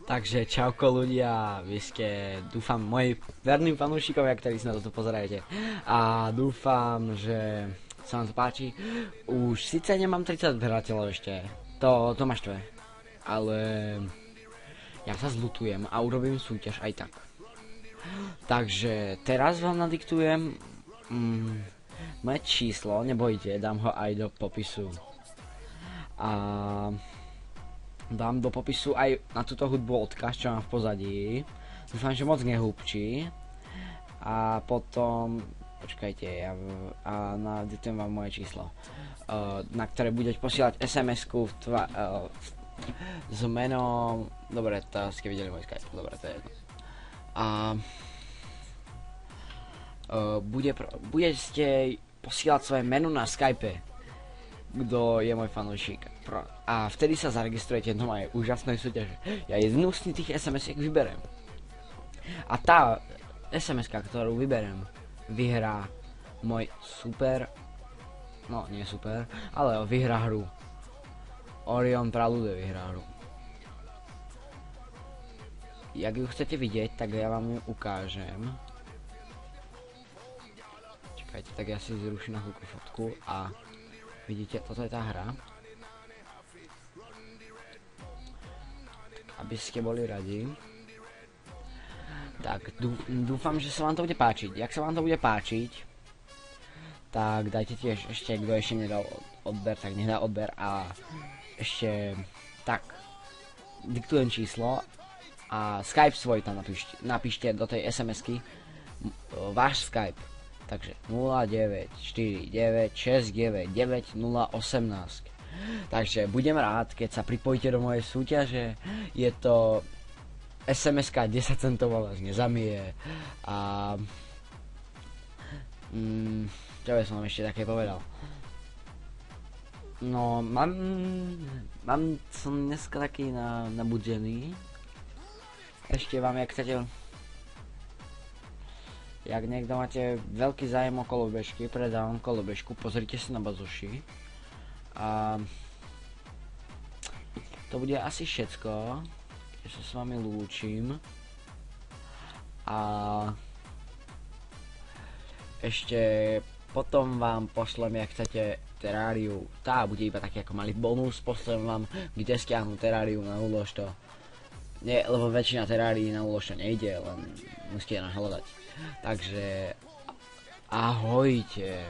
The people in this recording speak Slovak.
Takže čauko ľudia, vy ste, dúfam, moji verní fanúšikovia, ktorí sa na toto pozerajete. A dúfam, že sa vám to páči. Už síce nemám 30 hrateľov ešte, to ma štve. Ale ja sa zlutujem a urobím súťaž aj tak. Takže teraz vám nadiktujem moje číslo, nebojte, dám ho aj do popisu. A dám do popisu aj na túto hudbu odkaz, čo mám v pozadí. Dúfam, že moc nehúbčí. A potom, počkajte, a nadiktujem vám moje číslo, na ktoré budete posielať SMS-ku s menom. Dobre, to ste videli môj Skype, dobre, to je jedno. A budete posielať svoje meno na Skype, kto je môj fanúšik. A vtedy sa zaregistrujete do mojej úžasnej súťaže. Ja jednu z tých SMS-iek vyberem. A tá SMS-ka, ktorú vyberem, vyhrá môj super, no nie super, ale vyhrá hru. Orion Pralude vyhrá hru. Jak ju chcete vidieť, tak ja vám ju ukážem. Čakajte, tak ja si zruším na chvíľku fotku a vidíte, toto je tá hra. Tak, aby ste boli radi. Tak, dúfam, že sa vám to bude páčiť. Jak sa vám to bude páčiť, tak dajte tiež ešte, kto ešte nedal odber, tak nech dá odber. A ešte, tak, diktujem číslo a Skype svoj tam napíšte do tej SMS-ky váš Skype. Takže 0949699018. Takže budem rád, keď sa pripojíte do mojej súťaže. Je to SMS-ka 10 centov, vás nezamije. A čo by som vám ešte také povedal? No, som dneska taký nabudený. Ešte vám, jak niekto máte veľký zájem o kolobežky, predávam kolobežku, pozrite si na bazoši. A to bude asi všetko, keď sa s vami lúčim. A ešte potom vám pošlem, jak chcete teráriu. Tá bude iba taký ako malý bonus, pošlem vám, kde stiahnu teráriu na úlož to. Nie, lebo väčšina terárií na úlož to nejde, len musíte nahľadať. Takže ahojte.